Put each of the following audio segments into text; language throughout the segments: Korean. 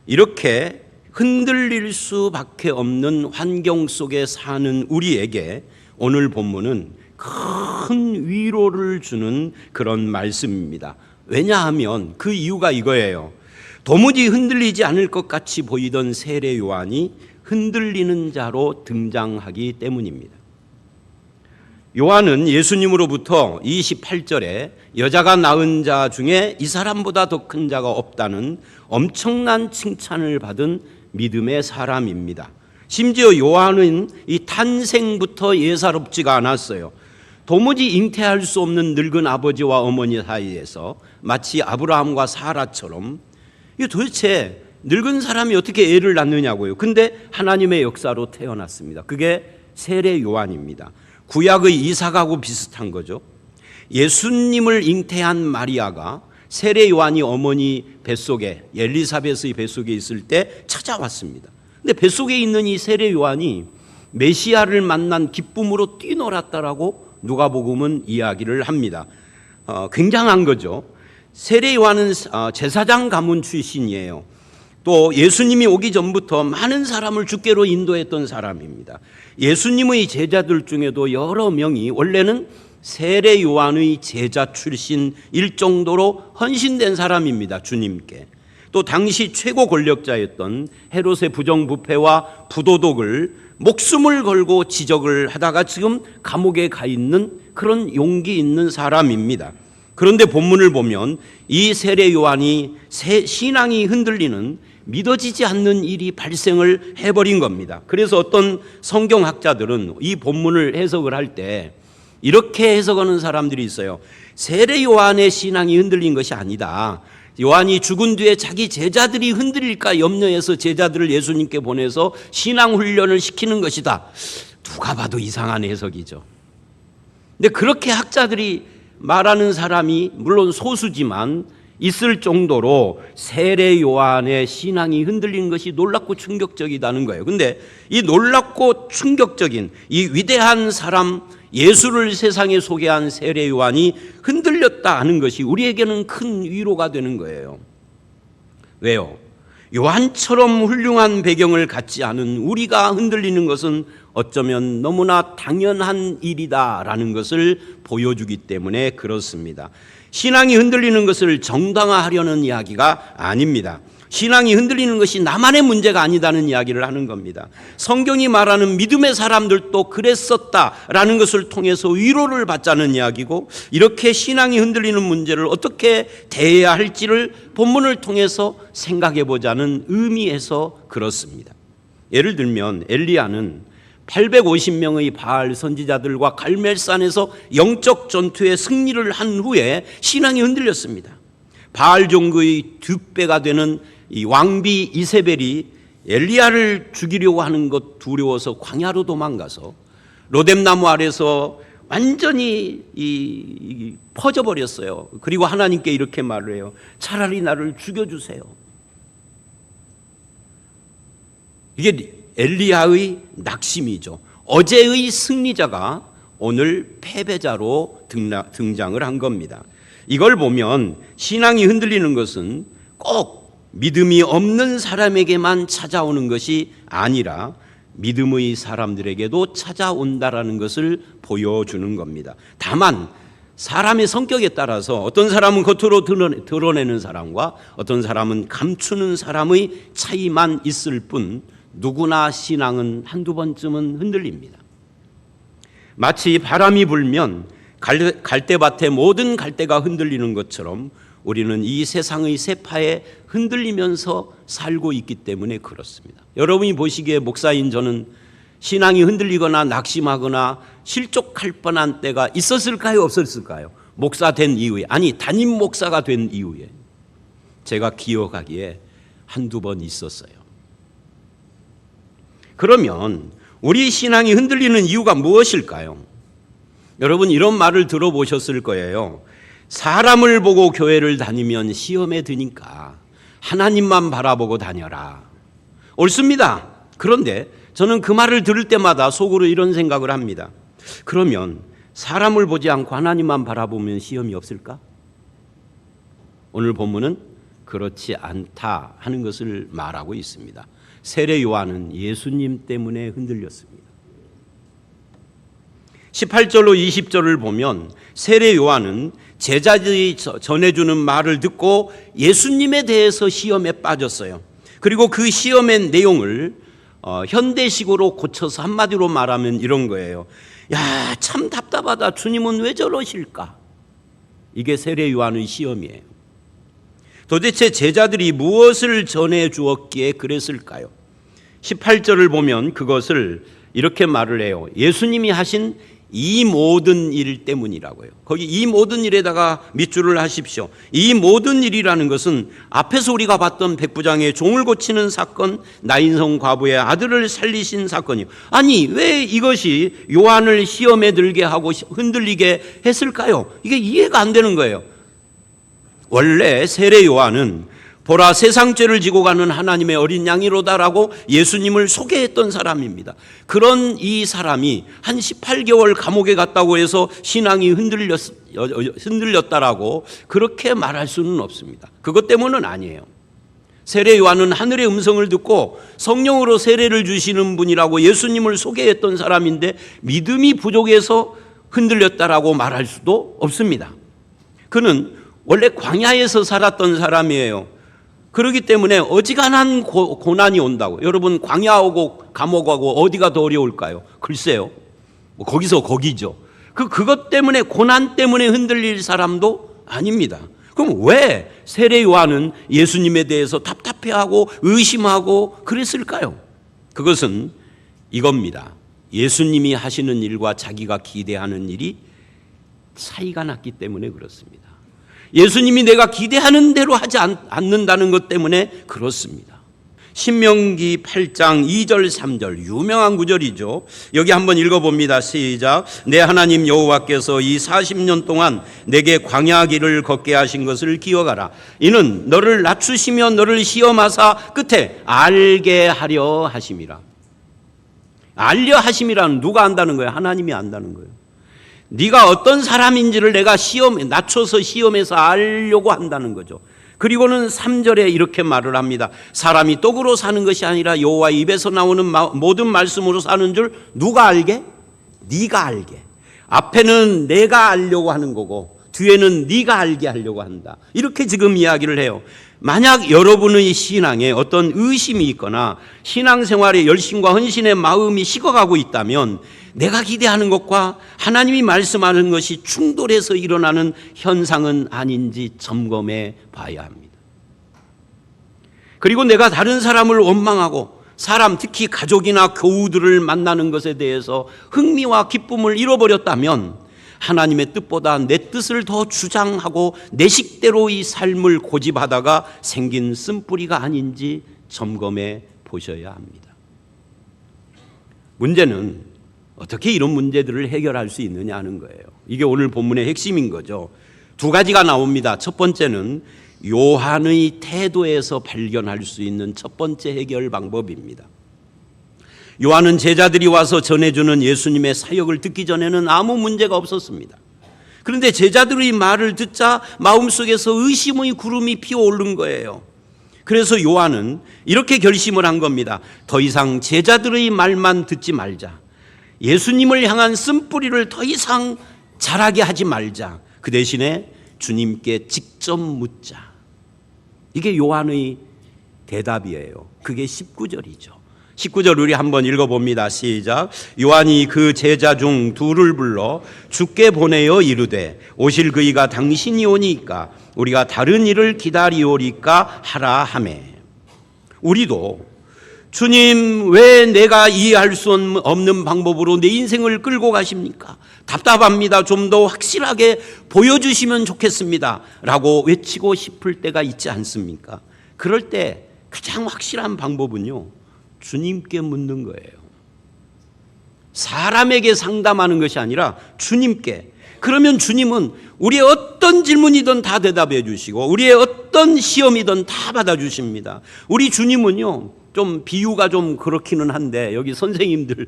이렇게 흔들릴 수밖에 없는 환경 속에 사는 우리에게 오늘 본문은 큰 위로를 주는 그런 말씀입니다. 왜냐하면 그 이유가 이거예요. 도무지 흔들리지 않을 것 같이 보이던 세례 요한이 흔들리는 자로 등장하기 때문입니다. 요한은 예수님으로부터 28절에 여자가 낳은 자 중에 이 사람보다 더 큰 자가 없다는 엄청난 칭찬을 받은 믿음의 사람입니다. 심지어 요한은 이 탄생부터 예사롭지가 않았어요. 도무지 잉태할 수 없는 늙은 아버지와 어머니 사이에서 마치 아브라함과 사라처럼 이게 도대체 늙은 사람이 어떻게 애를 낳느냐고요. 근데 하나님의 역사로 태어났습니다. 그게 세례 요한입니다. 구약의 이삭하고 비슷한 거죠. 예수님을 잉태한 마리아가 세례 요한이 어머니 뱃속에 엘리사벳의 뱃속에 있을 때 찾아왔습니다. 근데 뱃속에 있는 이 세례 요한이 메시아를 만난 기쁨으로 뛰놀았다라고 누가복음은 이야기를 합니다. 굉장한 거죠. 세례 요한은 제사장 가문 출신이에요. 또 예수님이 오기 전부터 많은 사람을 주께로 인도했던 사람입니다. 예수님의 제자들 중에도 여러 명이 원래는 세례 요한의 제자 출신일 정도로 헌신된 사람입니다. 주님께. 또 당시 최고 권력자였던 헤롯의 부정부패와 부도덕을 목숨을 걸고 지적을 하다가 지금 감옥에 가 있는 그런 용기 있는 사람입니다. 그런데 본문을 보면 이 세례 요한이 신앙이 흔들리는 믿어지지 않는 일이 발생을 해버린 겁니다. 그래서 어떤 성경학자들은 이 본문을 해석을 할 때 이렇게 해석하는 사람들이 있어요. 세례 요한의 신앙이 흔들린 것이 아니다. 요한이 죽은 뒤에 자기 제자들이 흔들릴까 염려해서 제자들을 예수님께 보내서 신앙 훈련을 시키는 것이다. 누가 봐도 이상한 해석이죠. 근데 그렇게 학자들이 말하는 사람이 물론 소수지만 있을 정도로 세례 요한의 신앙이 흔들리는 것이 놀랍고 충격적이다는 거예요. 근데 이 놀랍고 충격적인 이 위대한 사람 예수를 세상에 소개한 세례 요한이 흔들렸다 하는 것이 우리에게는 큰 위로가 되는 거예요. 왜요? 요한처럼 훌륭한 배경을 갖지 않은 우리가 흔들리는 것은 어쩌면 너무나 당연한 일이다라는 것을 보여주기 때문에 그렇습니다. 신앙이 흔들리는 것을 정당화하려는 이야기가 아닙니다. 신앙이 흔들리는 것이 나만의 문제가 아니다는 이야기를 하는 겁니다. 성경이 말하는 믿음의 사람들도 그랬었다라는 것을 통해서 위로를 받자는 이야기고, 이렇게 신앙이 흔들리는 문제를 어떻게 대해야 할지를 본문을 통해서 생각해 보자는 의미에서 그렇습니다. 예를 들면 엘리야는 850명의 바알 선지자들과 갈멜산에서 영적 전투에 승리를 한 후에 신앙이 흔들렸습니다. 바알 종교의 뒷배가 되는 이 왕비 이세벨이 엘리야를 죽이려고 하는 것 두려워서 광야로 도망가서 로뎀나무 아래서 완전히 퍼져버렸어요. 그리고 하나님께 이렇게 말을 해요. 차라리 나를 죽여주세요. 이게 엘리야의 낙심이죠. 어제의 승리자가 오늘 패배자로 등장을 한 겁니다. 이걸 보면 신앙이 흔들리는 것은 꼭 믿음이 없는 사람에게만 찾아오는 것이 아니라 믿음의 사람들에게도 찾아온다라는 것을 보여주는 겁니다. 다만 사람의 성격에 따라서 어떤 사람은 겉으로 드러내는 사람과 어떤 사람은 감추는 사람의 차이만 있을 뿐 누구나 신앙은 한두 번쯤은 흔들립니다. 마치 바람이 불면 갈대밭의 모든 갈대가 흔들리는 것처럼 우리는 이 세상의 세파에 흔들리면서 살고 있기 때문에 그렇습니다. 여러분이 보시기에 목사인 저는 신앙이 흔들리거나 낙심하거나 실족할 뻔한 때가 있었을까요? 없었을까요? 목사 된 이후에, 아니 담임 목사가 된 이후에 제가 기억하기에 한두 번 있었어요. 그러면 우리 신앙이 흔들리는 이유가 무엇일까요? 여러분 이런 말을 들어보셨을 거예요. 사람을 보고 교회를 다니면 시험에 드니까 하나님만 바라보고 다녀라. 옳습니다. 그런데 저는 그 말을 들을 때마다 속으로 이런 생각을 합니다. 그러면 사람을 보지 않고 하나님만 바라보면 시험이 없을까? 오늘 본문은 그렇지 않다 하는 것을 말하고 있습니다. 세례 요한은 예수님 때문에 흔들렸습니다. 18절로 20절을 보면 세례 요한은 제자들이 전해주는 말을 듣고 예수님에 대해서 시험에 빠졌어요. 그리고 그 시험의 내용을 현대식으로 고쳐서 한마디로 말하면 이런 거예요. 야, 참 답답하다. 주님은 왜 저러실까? 이게 세례 요한의 시험이에요. 도대체 제자들이 무엇을 전해 주었기에 그랬을까요? 18절을 보면 그것을 이렇게 말을 해요. 예수님이 하신 이 모든 일 때문이라고요. 거기 이 모든 일에다가 밑줄을 하십시오. 이 모든 일이라는 것은 앞에서 우리가 봤던 백부장의 종을 고치는 사건, 나인성 과부의 아들을 살리신 사건이요. 아니, 왜 이것이 요한을 시험에 들게 하고 흔들리게 했을까요? 이게 이해가 안 되는 거예요. 원래 세례 요한은 보라 세상 죄를 지고 가는 하나님의 어린 양이로다라고 예수님을 소개했던 사람입니다. 그런 이 사람이 한 18개월 감옥에 갔다고 해서 신앙이 흔들렸다라고 그렇게 말할 수는 없습니다. 그것 때문은 아니에요. 세례 요한은 하늘의 음성을 듣고 성령으로 세례를 주시는 분이라고 예수님을 소개했던 사람인데 믿음이 부족해서 흔들렸다라고 말할 수도 없습니다. 그는 원래 광야에서 살았던 사람이에요. 그렇기 때문에 어지간한 고난이 온다고. 여러분, 광야하고 감옥하고 어디가 더 어려울까요? 글쎄요. 뭐 거기서 거기죠. 그것 때문에, 고난 때문에 흔들릴 사람도 아닙니다. 그럼 왜 세례 요한은 예수님에 대해서 답답해하고 의심하고 그랬을까요? 그것은 이겁니다. 예수님이 하시는 일과 자기가 기대하는 일이 차이가 났기 때문에 그렇습니다. 예수님이 내가 기대하는 대로 하지 않는다는 것 때문에 그렇습니다. 신명기 8장 2절 3절 유명한 구절이죠. 여기 한번 읽어봅니다. 시작. 내 하나님 여호와께서 이 40년 동안 내게 광야 길을 걷게 하신 것을 기억하라. 이는 너를 낮추시며 너를 시험하사 끝에 알게 하려 하심이라. 알려 하심이라는 누가 안다는 거예요? 하나님이 안다는 거예요. 네가 어떤 사람인지를 내가 낮춰서 시험해서 알려고 한다는 거죠. 그리고는 3절에 이렇게 말을 합니다. 사람이 떡으로 사는 것이 아니라 여호와 입에서 나오는 모든 말씀으로 사는 줄 누가 알게? 네가 알게. 앞에는 내가 알려고 하는 거고 뒤에는 네가 알게 하려고 한다. 이렇게 지금 이야기를 해요. 만약 여러분의 신앙에 어떤 의심이 있거나 신앙생활의 열심과 헌신의 마음이 식어가고 있다면 내가 기대하는 것과 하나님이 말씀하는 것이 충돌해서 일어나는 현상은 아닌지 점검해 봐야 합니다. 그리고 내가 다른 사람을 원망하고 사람, 특히 가족이나 교우들을 만나는 것에 대해서 흥미와 기쁨을 잃어버렸다면 하나님의 뜻보다 내 뜻을 더 주장하고 내 식대로 이 삶을 고집하다가 생긴 쓴뿌리가 아닌지 점검해 보셔야 합니다. 문제는 어떻게 이런 문제들을 해결할 수 있느냐 하는 거예요. 이게 오늘 본문의 핵심인 거죠. 두 가지가 나옵니다. 첫 번째는 요한의 태도에서 발견할 수 있는 첫 번째 해결 방법입니다. 요한은 제자들이 와서 전해주는 예수님의 사역을 듣기 전에는 아무 문제가 없었습니다. 그런데 제자들의 말을 듣자 마음속에서 의심의 구름이 피어오른 거예요. 그래서 요한은 이렇게 결심을 한 겁니다. 더 이상 제자들의 말만 듣지 말자. 예수님을 향한 쓴뿌리를 더 이상 자라게 하지 말자. 그 대신에 주님께 직접 묻자. 이게 요한의 대답이에요. 그게 19절이죠. 19절 우리 한번 읽어봅니다. 시작. 요한이 그 제자 중 둘을 불러 주께 보내어 이르되 오실 그이가 당신이 오니까 우리가 다른 일을 기다리오리까 하라 하매. 우리도 주님, 왜 내가 이해할 수 없는 방법으로 내 인생을 끌고 가십니까? 답답합니다. 좀 더 확실하게 보여주시면 좋겠습니다. 라고 외치고 싶을 때가 있지 않습니까? 그럴 때 가장 확실한 방법은요, 주님께 묻는 거예요. 사람에게 상담하는 것이 아니라 주님께. 그러면 주님은 우리의 어떤 질문이든 다 대답해 주시고 우리의 어떤 시험이든 다 받아주십니다. 우리 주님은요, 좀 비유가 좀 그렇기는 한데 여기 선생님들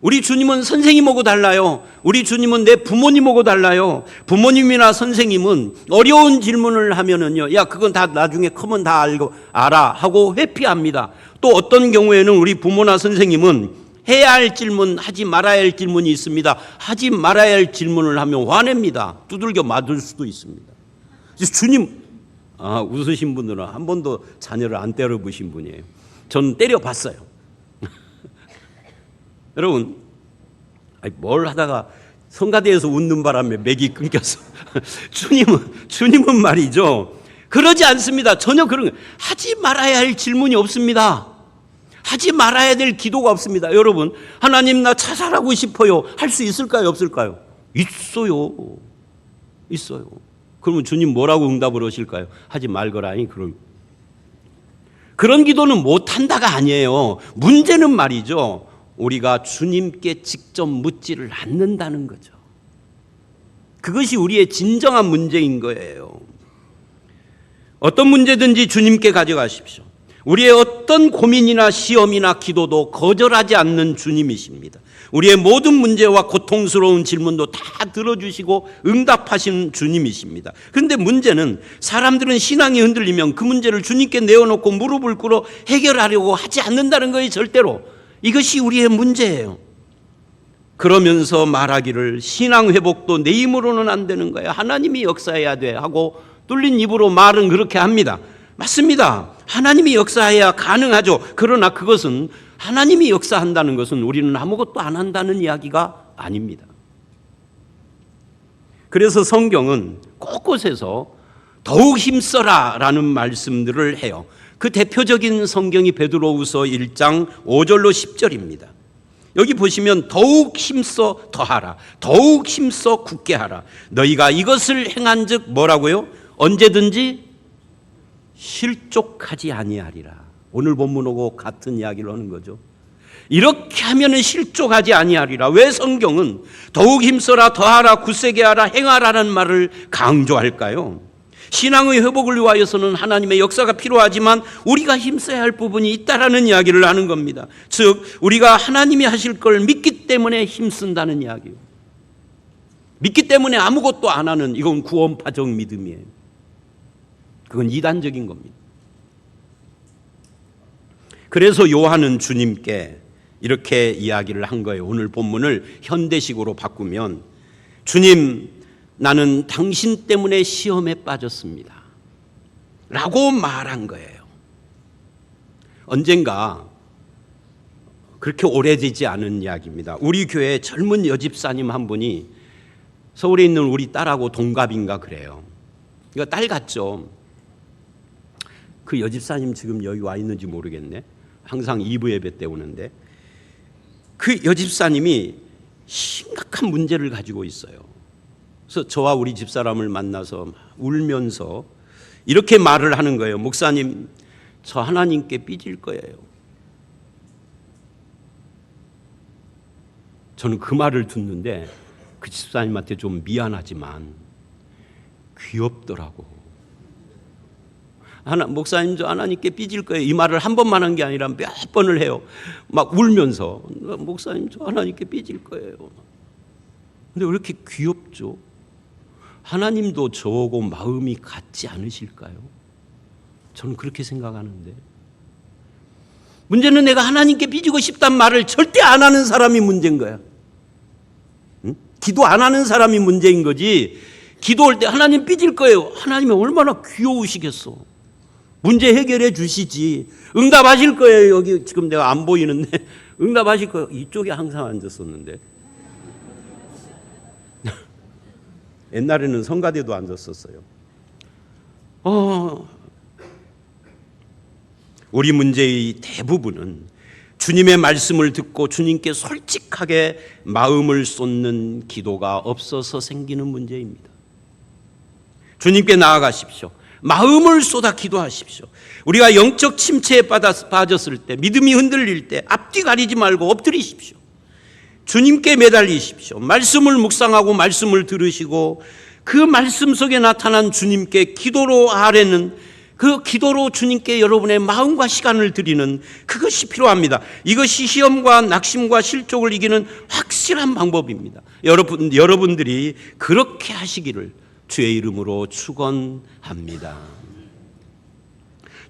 우리 주님은 선생님하고 달라요. 우리 주님은 내 부모님하고 달라요. 부모님이나 선생님은 어려운 질문을 하면은요, 야, 그건 다 나중에 크면 다 알아 하고 회피합니다. 또 어떤 경우에는 우리 부모나 선생님은 해야 할 질문, 하지 말아야 할 질문이 있습니다. 하지 말아야 할 질문을 하면 화냅니다. 두들겨 맞을 수도 있습니다. 주님, 웃으신 분들은 한 번도 자녀를 안 때려보신 분이에요. 저는 때려봤어요. 여러분, 뭘 하다가 성가대에서 웃는 바람에 맥이 끊겼어. 주님은 말이죠, 그러지 않습니다. 전혀 그런, 하지 말아야 할 질문이 없습니다. 하지 말아야 될 기도가 없습니다. 여러분, 하나님 나 자살하고 싶어요. 할 수 있을까요? 없을까요? 있어요. 그러면 주님 뭐라고 응답을 하실까요? 하지 말거라니. 그런 기도는 못한다가 아니에요. 문제는 말이죠, 우리가 주님께 직접 묻지를 않는다는 거죠. 그것이 우리의 진정한 문제인 거예요. 어떤 문제든지 주님께 가져가십시오. 우리의 어떤 고민이나 시험이나 기도도 거절하지 않는 주님이십니다. 우리의 모든 문제와 고통스러운 질문도 다 들어주시고 응답하시는 주님이십니다. 그런데 문제는 사람들은 신앙이 흔들리면 그 문제를 주님께 내어놓고 무릎을 꿇어 해결하려고 하지 않는다는 거예요. 절대로. 이것이 우리의 문제예요. 그러면서 말하기를 신앙 회복도 내 힘으로는 안 되는 거야. 하나님이 역사해야 돼 하고 뚫린 입으로 말은 그렇게 합니다. 맞습니다. 하나님이 역사해야 가능하죠. 그러나 그것은 하나님이 역사한다는 것은 우리는 아무것도 안 한다는 이야기가 아닙니다. 그래서 성경은 곳곳에서 더욱 힘써라 라는 말씀들을 해요. 그 대표적인 성경이 베드로후서 1장 5절로 10절입니다. 여기 보시면 더욱 힘써 더하라, 더욱 힘써 굳게 하라. 너희가 이것을 행한즉 뭐라고요? 언제든지 실족하지 아니하리라. 오늘 본문하고 같은 이야기를 하는 거죠. 이렇게 하면은 실족하지 아니하리라. 왜 성경은 더욱 힘써라, 더하라, 굳세게 하라, 행하라는 말을 강조할까요? 신앙의 회복을 위하여서는 하나님의 역사가 필요하지만 우리가 힘써야 할 부분이 있다라는 이야기를 하는 겁니다. 즉 우리가 하나님이 하실 걸 믿기 때문에 힘쓴다는 이야기예요. 믿기 때문에 아무것도 안 하는, 이건 구원파적 믿음이에요. 그건 이단적인 겁니다. 그래서 요한은 주님께 이렇게 이야기를 한 거예요. 오늘 본문을 현대식으로 바꾸면, 주님, 나는 당신 때문에 시험에 빠졌습니다 라고 말한 거예요. 언젠가, 그렇게 오래되지 않은 이야기입니다. 우리 교회 젊은 여집사님 한 분이 서울에 있는 우리 딸하고 동갑인가 그래요. 이거 딸 같죠. 그 여집사님 지금 여기 와 있는지 모르겠네. 항상 2부 예배 때 오는데, 그 여집사님이 심각한 문제를 가지고 있어요. 그래서 저와 우리 집사람을 만나서 울면서 이렇게 말을 하는 거예요. 목사님, 저 하나님께 삐질 거예요. 저는 그 말을 듣는데 그 집사님한테 좀 미안하지만 귀엽더라고. 목사님, 저 하나님께 삐질 거예요. 이 말을 한 번만 한 게 아니라 몇 번을 해요. 막 울면서, 목사님, 저 하나님께 삐질 거예요. 근데 왜 이렇게 귀엽죠? 하나님도 저하고 마음이 같지 않으실까요? 저는 그렇게 생각하는데, 문제는 내가 하나님께 삐지고 싶단 말을 절대 안 하는 사람이 문제인 거야. 응? 기도 안 하는 사람이 문제인 거지. 기도할 때 하나님 삐질 거예요. 하나님이 얼마나 귀여우시겠어. 문제 해결해 주시지. 응답하실 거예요. 여기 지금 내가 안 보이는데 응답하실 거예요. 이쪽에 항상 앉았었는데. 옛날에는 성가대도 앉았었어요. 우리 문제의 대부분은 주님의 말씀을 듣고 주님께 솔직하게 마음을 쏟는 기도가 없어서 생기는 문제입니다. 주님께 나아가십시오. 마음을 쏟아 기도하십시오. 우리가 영적 침체에 빠졌을 때, 믿음이 흔들릴 때 앞뒤 가리지 말고 엎드리십시오. 주님께 매달리십시오. 말씀을 묵상하고 말씀을 들으시고 그 말씀 속에 나타난 주님께 기도로 아뢰는 그 기도로 주님께 여러분의 마음과 시간을 드리는 그것이 필요합니다. 이것이 시험과 낙심과 실족을 이기는 확실한 방법입니다. 여러분들이 그렇게 하시기를 주의 이름으로 축원합니다.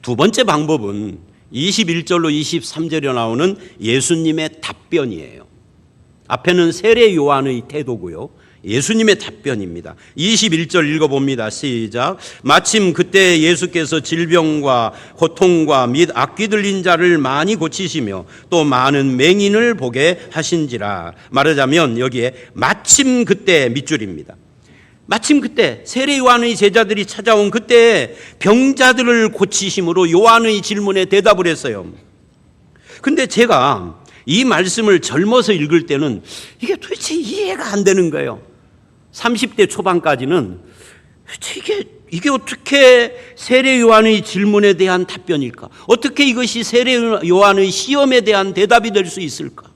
두 번째 방법은 21절로 23절에 나오는 예수님의 답변이에요. 앞에는 세례 요한의 태도고요. 예수님의 답변입니다. 21절 읽어봅니다. 시작. 마침 그때 예수께서 질병과 고통과 및 악귀 들린 자를 많이 고치시며 또 많은 맹인을 보게 하신지라. 말하자면 여기에 마침 그때 밑줄입니다. 마침 그때 세례 요한의 제자들이 찾아온 그때 병자들을 고치심으로 요한의 질문에 대답을 했어요. 근데 제가 이 말씀을 젊어서 읽을 때는 이게 도대체 이해가 안 되는 거예요. 30대 초반까지는 이게 어떻게 세례 요한의 질문에 대한 답변일까? 어떻게 이것이 세례 요한의 시험에 대한 대답이 될 수 있을까?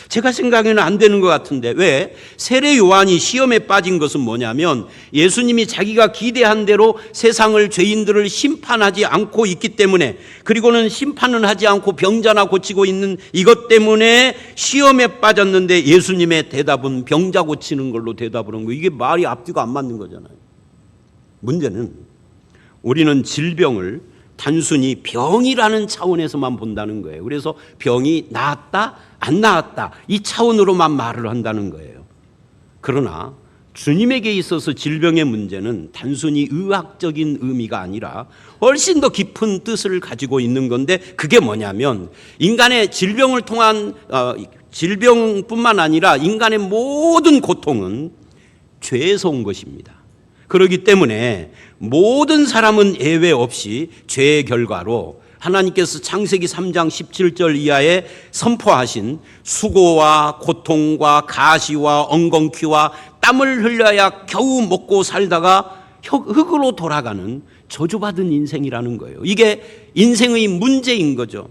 제가 생각에는 안 되는 것 같은데 왜? 세례 요한이 시험에 빠진 것은 뭐냐면 예수님이 자기가 기대한 대로 세상을 죄인들을 심판하지 않고 있기 때문에, 그리고는 심판은 하지 않고 병자나 고치고 있는 이것 때문에 시험에 빠졌는데 예수님의 대답은 병자 고치는 걸로 대답을 한 거예요. 이게 말이 앞뒤가 안 맞는 거잖아요. 문제는 우리는 질병을 단순히 병이라는 차원에서만 본다는 거예요. 그래서 병이 나았다 안 나았다 이 차원으로만 말을 한다는 거예요. 그러나 주님에게 있어서 질병의 문제는 단순히 의학적인 의미가 아니라 훨씬 더 깊은 뜻을 가지고 있는 건데, 그게 뭐냐면 인간의 질병을 통한 질병뿐만 아니라 인간의 모든 고통은 죄에서 온 것입니다. 그렇기 때문에 모든 사람은 예외 없이 죄의 결과로 하나님께서 창세기 3장 17절 이하에 선포하신 수고와 고통과 가시와 엉겅퀴와 땀을 흘려야 겨우 먹고 살다가 흙으로 돌아가는 저주받은 인생이라는 거예요. 이게 인생의 문제인 거죠.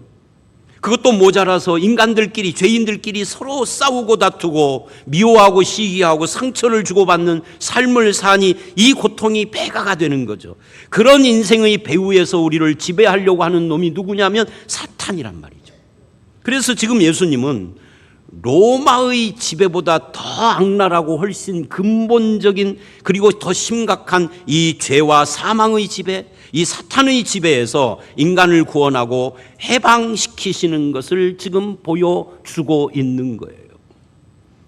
그것도 모자라서 인간들끼리, 죄인들끼리 서로 싸우고 다투고 미워하고 시기하고 상처를 주고받는 삶을 사니 이 고통이 배가가 되는 거죠. 그런 인생의 배후에서 우리를 지배하려고 하는 놈이 누구냐면 사탄이란 말이죠. 그래서 지금 예수님은 로마의 지배보다 더 악랄하고 훨씬 근본적인, 그리고 더 심각한 이 죄와 사망의 지배, 이 사탄의 지배에서 인간을 구원하고 해방시키시는 것을 지금 보여주고 있는 거예요.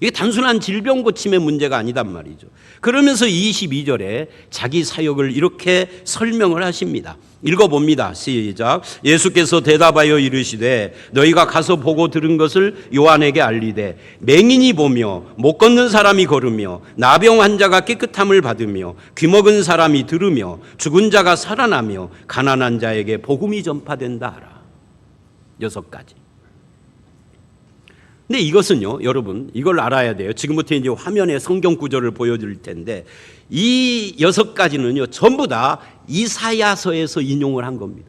이게 단순한 질병 고침의 문제가 아니단 말이죠. 그러면서 22절에 자기 사역을 이렇게 설명을 하십니다. 읽어봅니다. 시작. 예수께서 대답하여 이르시되 너희가 가서 보고 들은 것을 요한에게 알리되 맹인이 보며 못 걷는 사람이 걸으며 나병 환자가 깨끗함을 받으며 귀먹은 사람이 들으며 죽은 자가 살아나며 가난한 자에게 복음이 전파된다 하라. 6가지. 근데 이것은요, 여러분, 이걸 알아야 돼요. 지금부터 이제 화면에 성경 구절을 보여드릴 텐데, 이 6가지는요, 전부 다 이사야서에서 인용을 한 겁니다.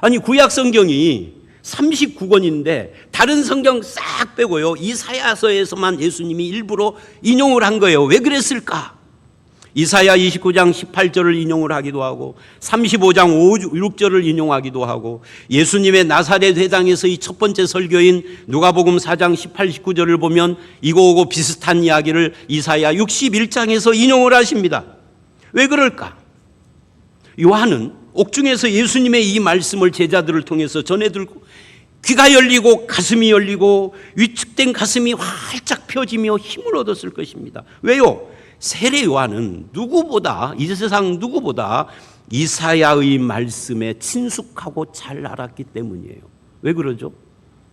아니, 구약 성경이 39권인데, 다른 성경 싹 빼고요, 이사야서에서만 예수님이 일부러 인용을 한 거예요. 왜 그랬을까? 이사야 29장 18절을 인용을 하기도 하고 35장 5, 6절을 인용하기도 하고 예수님의 나사렛 회당에서의 첫 번째 설교인 누가복음 4장 18, 19절을 보면 이거하고 비슷한 이야기를 이사야 61장에서 인용을 하십니다. 왜 그럴까? 요한은 옥중에서 예수님의 이 말씀을 제자들을 통해서 전해들고 귀가 열리고 가슴이 열리고 위축된 가슴이 활짝 펴지며 힘을 얻었을 것입니다. 왜요? 세례 요한은 누구보다, 이 세상 누구보다 이사야의 말씀에 친숙하고 잘 알았기 때문이에요. 왜 그러죠?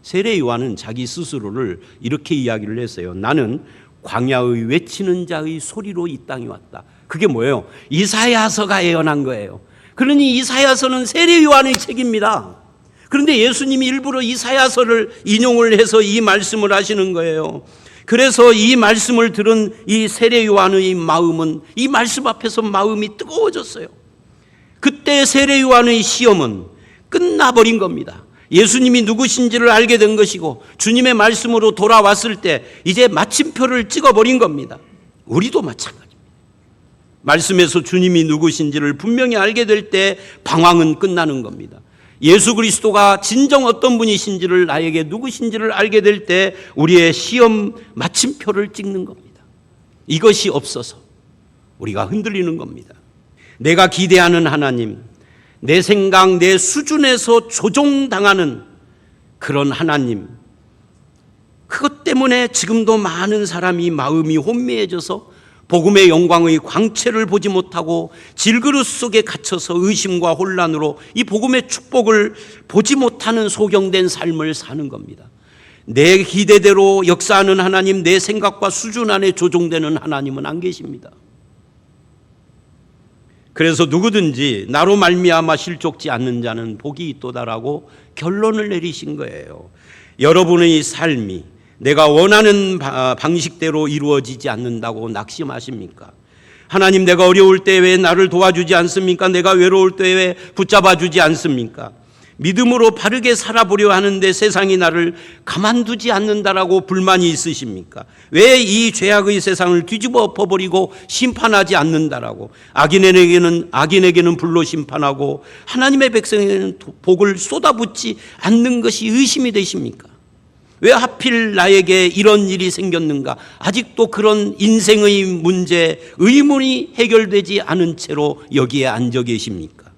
세례 요한은 자기 스스로를 이렇게 이야기를 했어요. 나는 광야의 외치는 자의 소리로 이 땅에 왔다. 그게 뭐예요? 이사야서가 예언한 거예요. 그러니 이사야서는 세례 요한의 책입니다. 그런데 예수님이 일부러 이사야서를 인용을 해서 이 말씀을 하시는 거예요. 그래서 이 말씀을 들은 이 세례 요한의 마음은, 이 말씀 앞에서 마음이 뜨거워졌어요. 그때 세례 요한의 시험은 끝나버린 겁니다. 예수님이 누구신지를 알게 된 것이고 주님의 말씀으로 돌아왔을 때 이제 마침표를 찍어버린 겁니다. 우리도 마찬가지입니다. 말씀에서 주님이 누구신지를 분명히 알게 될 때 방황은 끝나는 겁니다. 예수 그리스도가 진정 어떤 분이신지를, 나에게 누구신지를 알게 될 때 우리의 시험 마침표를 찍는 겁니다. 이것이 없어서 우리가 흔들리는 겁니다. 내가 기대하는 하나님, 내 생각, 내 수준에서 조종당하는 그런 하나님, 그것 때문에 지금도 많은 사람이 마음이 혼미해져서 복음의 영광의 광채를 보지 못하고 질그릇 속에 갇혀서 의심과 혼란으로 이 복음의 축복을 보지 못하는 소경된 삶을 사는 겁니다. 내 기대대로 역사하는 하나님, 내 생각과 수준 안에 조종되는 하나님은 안 계십니다. 그래서 누구든지 나로 말미암아 실족지 않는 자는 복이 있도다라고 결론을 내리신 거예요. 여러분의 삶이 내가 원하는 방식대로 이루어지지 않는다고 낙심하십니까? 하나님, 내가 어려울 때 왜 나를 도와주지 않습니까? 내가 외로울 때 왜 붙잡아 주지 않습니까? 믿음으로 바르게 살아보려 하는데 세상이 나를 가만두지 않는다라고 불만이 있으십니까? 왜 이 죄악의 세상을 뒤집어 엎어버리고 심판하지 않는다라고, 악인에게는 불로 심판하고 하나님의 백성에게는 복을 쏟아붓지 않는 것이 의심이 되십니까? 왜 하필 나에게 이런 일이 생겼는가? 아직도 그런 인생의 문제, 의문이 해결되지 않은 채로 여기에 앉아 계십니까?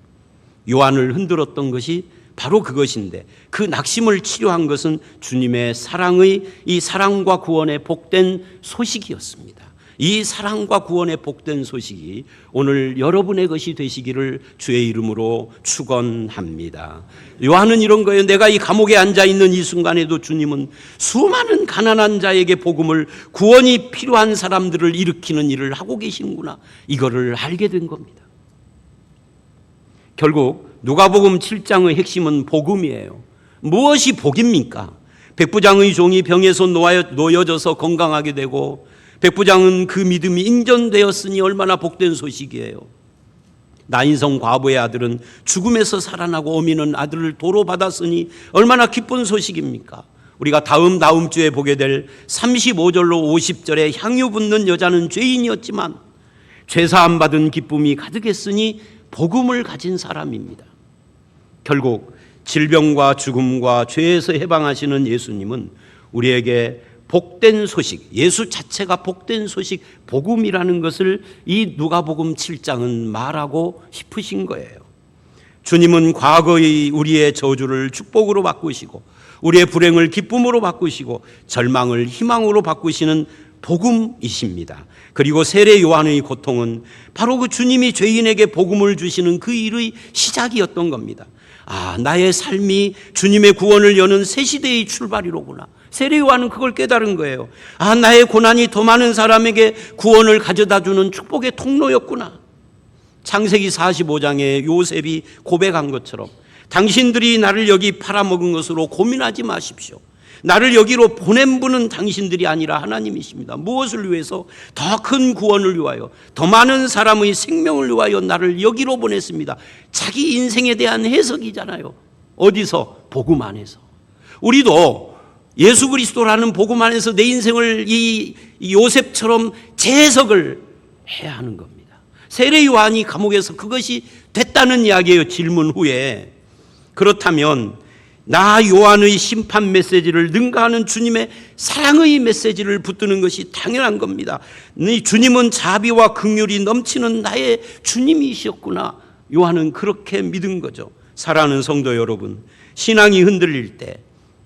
요한을 흔들었던 것이 바로 그것인데, 그 낙심을 치료한 것은 주님의 사랑의, 이 사랑과 구원의 복된 소식이었습니다. 이 사랑과 구원의 복된 소식이 오늘 여러분의 것이 되시기를 주의 이름으로 축원합니다. 요한은 이런 거예요. 내가 이 감옥에 앉아있는 이 순간에도 주님은 수많은 가난한 자에게 복음을, 구원이 필요한 사람들을 일으키는 일을 하고 계시는구나, 이거를 알게 된 겁니다. 결국 누가복음 7장의 핵심은 복음이에요. 무엇이 복입니까? 백부장의 종이 병에서 놓여져서 건강하게 되고, 백부장은 그 믿음이 인정되었으니 얼마나 복된 소식이에요. 나인성 과부의 아들은 죽음에서 살아나고 어미는 아들을 도로 받았으니 얼마나 기쁜 소식입니까? 우리가 다음 주에 보게 될 35절로 50절에 향유 붓는 여자는 죄인이었지만 죄사함 받은 기쁨이 가득했으니 복음을 가진 사람입니다. 결국 질병과 죽음과 죄에서 해방하시는 예수님은 우리에게 복된 소식, 예수 자체가 복된 소식, 복음이라는 것을 이 누가복음 7장은 말하고 싶으신 거예요. 주님은 과거의 우리의 저주를 축복으로 바꾸시고, 우리의 불행을 기쁨으로 바꾸시고, 절망을 희망으로 바꾸시는 복음이십니다. 그리고 세례 요한의 고통은 바로 그 주님이 죄인에게 복음을 주시는 그 일의 시작이었던 겁니다. 아, 나의 삶이 주님의 구원을 여는 새 시대의 출발이로구나. 세례 요한은 그걸 깨달은 거예요. 아, 나의 고난이 더 많은 사람에게 구원을 가져다주는 축복의 통로였구나. 창세기 45장에 요셉이 고백한 것처럼 당신들이 나를 여기 팔아먹은 것으로 고민하지 마십시오. 나를 여기로 보낸 분은 당신들이 아니라 하나님이십니다. 무엇을 위해서? 더 큰 구원을 위하여, 더 많은 사람의 생명을 위하여 나를 여기로 보냈습니다. 자기 인생에 대한 해석이잖아요. 어디서? 복음 안에서. 우리도 예수 그리스도라는 복음 안에서 내 인생을 이 요셉처럼 재해석을 해야 하는 겁니다. 세례 요한이 감옥에서 그것이 됐다는 이야기예요. 질문 후에. 그렇다면 나 요한의 심판 메시지를 능가하는 주님의 사랑의 메시지를 붙드는 것이 당연한 겁니다. 주님은 자비와 긍휼이 넘치는 나의 주님이셨구나. 요한은 그렇게 믿은 거죠. 사랑하는 성도 여러분, 신앙이 흔들릴 때,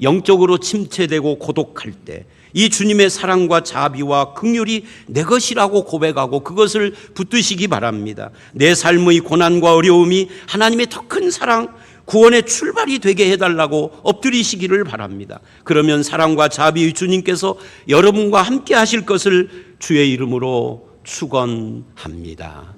영적으로 침체되고 고독할 때 이 주님의 사랑과 자비와 긍휼이 내 것이라고 고백하고 그것을 붙드시기 바랍니다. 내 삶의 고난과 어려움이 하나님의 더 큰 사랑, 구원의 출발이 되게 해달라고 엎드리시기를 바랍니다. 그러면 사랑과 자비의 주님께서 여러분과 함께 하실 것을 주의 이름으로 축원합니다.